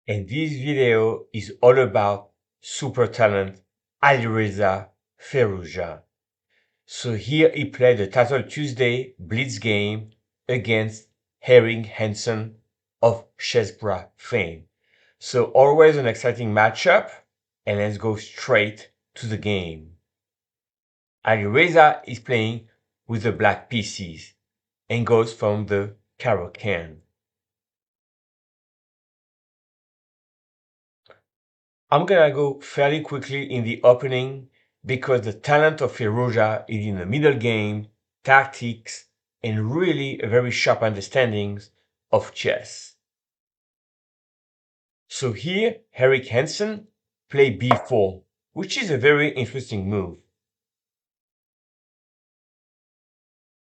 and this video is all about super talent Alireza Firouzja. So here he played the Title Tuesday Blitz game against Hansen of Chessbrah fame. So always an exciting matchup, and let's go straight to the game. Alireza is playing with the black pieces and goes from the Caro-Kann. I'm gonna go fairly quickly in the opening because the talent of Firouzja is in the middle game, tactics, and really a very sharp understanding of chess. So here, Hansen played b4, which is a very interesting move.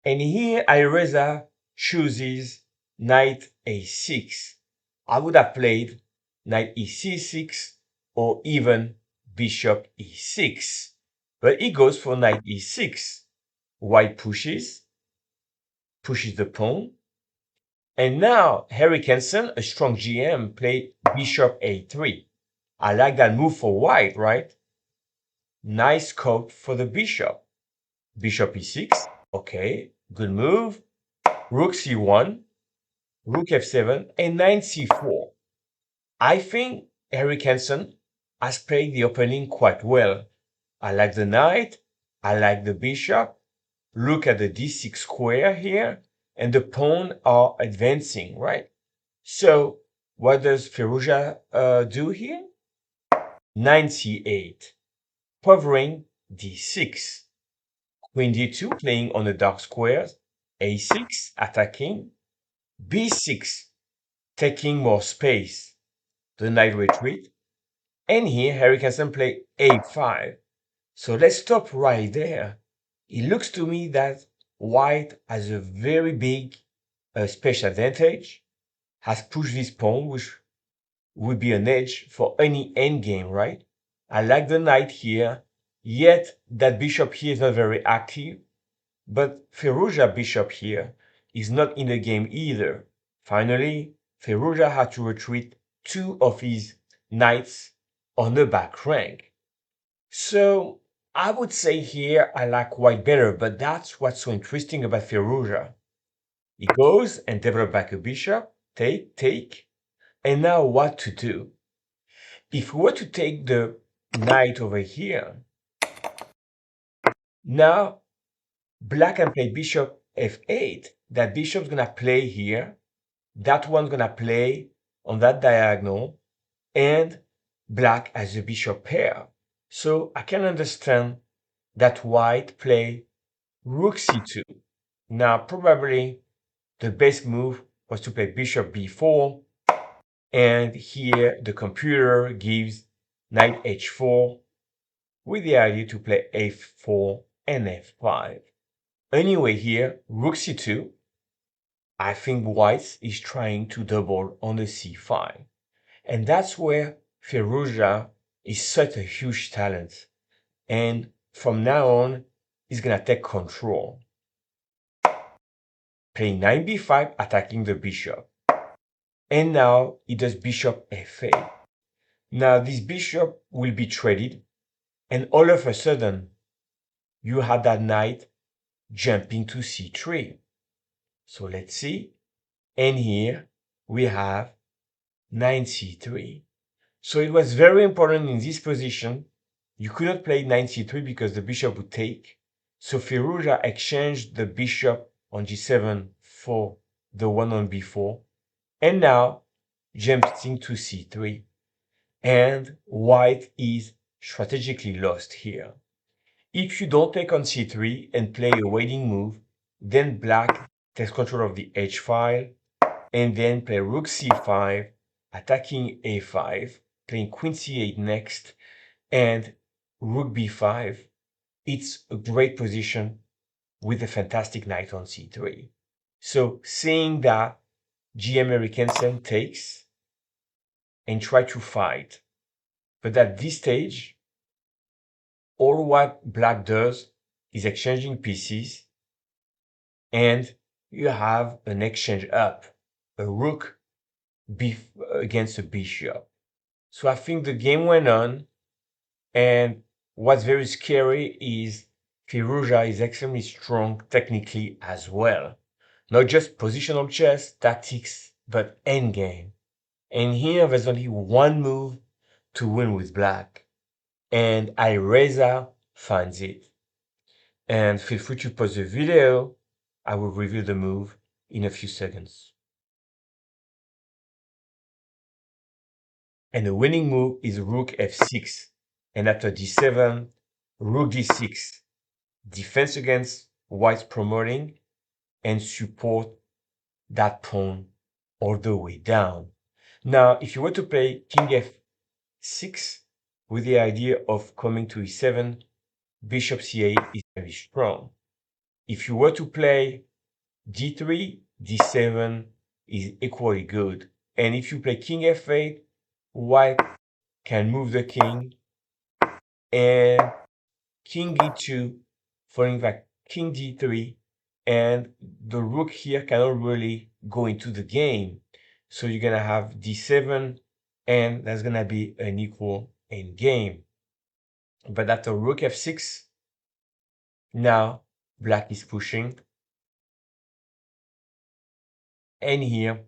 And here, Alireza chooses knight a6. I would have played knight e6 or even bishop e6. But he goes for knight e6. White pushes the pawn. And now Hansen, a strong GM, played bishop a3. I like that move for white, right? Nice scope for the bishop. Bishop e6. Okay, good move. Rook c1, rook f7, and knight c4. I think Hansen has played the opening quite well. I like the knight, I like the bishop. Look at the d6 square here, and the pawn are advancing, right? So what does Firouzja do here? Knight c8, covering d6. Queen d2 playing on the dark squares, a6 attacking, b6 taking more space, the knight retreat, and here Hansen play a5. So let's stop right there. It looks to me that white has a very big space advantage, has pushed this pawn, which would be an edge for any endgame, right? I like the knight here, yet that bishop here is not very active, but Firouzja bishop here is not in the game either. Finally, Firouzja had to retreat two of his knights on the back rank. So I would say here I like white better, but that's what's so interesting about Firouzja. He goes and develops back a bishop, take, and now what to do? If we were to take the knight over here, now black can play bishop f8. That bishop's gonna play here, that one's gonna play on that diagonal, and black has a bishop pair. So I can understand that white play rook c2. Now probably the best move was to play bishop b4, and here the computer gives knight h4 with the idea to play f4 and f5. Anyway here, rook c2, I think white is trying to double on the c5. And that's where Firouzja is such a huge talent. And from now on, he's gonna take control. Playing knight b5, attacking the bishop. And now he does bishop f8. Now this bishop will be traded, and all of a sudden, you have that knight jumping to c3. So let's see. And here we have knight c3. So it was very important in this position. You could not play knight c3 because the bishop would take. So Firouzja exchanged the bishop on g7 for the one on b4. And now jumping to c3. And white is strategically lost here. If you don't take on c3 and play a waiting move, then black takes control of the h file, and then play rook c5, attacking a5, playing queen c8 next, and rook b5. It's a great position with a fantastic knight on c3. So seeing that GM Hansen takes and try to fight, but at this stage, all what black does is exchanging pieces, and you have an exchange up, a rook against a bishop. So I think the game went on, and what's very scary is Firouzja is extremely strong technically as well. Not just positional chess, tactics, but endgame. And here there's only one move to win with black. And Alireza finds it. And feel free to pause the video. I will reveal the move in a few seconds. And the winning move is rook f6. And after d7, rook d6. Defense against white's promoting and support that pawn all the way down. Now, if you were to play king f6 with the idea of coming to e7, bishop c8 is very strong. If you were to play d3, d7 is equally good. And if you play king f8, white can move the king, and king e2, following back king d3, and the rook here cannot really go into the game. So you're gonna have d7, and that's gonna be an equal end game. But after rook f6, now black is pushing, and here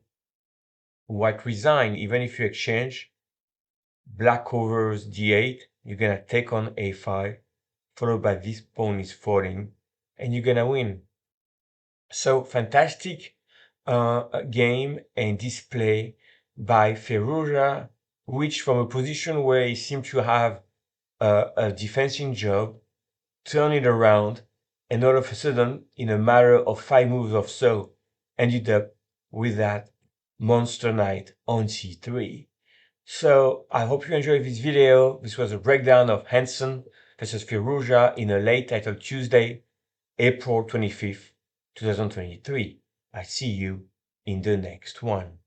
white resign. Even if you exchange, black covers d8, you're gonna take on a5, followed by this pawn is falling, and you're gonna win. So fantastic game and display by Firouzja, which from a position where he seemed to have a defensive job, turn it around, and all of a sudden, in a matter of 5 moves or so, ended up with that monster knight on c3. So I hope you enjoyed this video. This was a breakdown of Hansen versus Firouzja in a late title Tuesday, April 25th, 2023. I see you in the next one.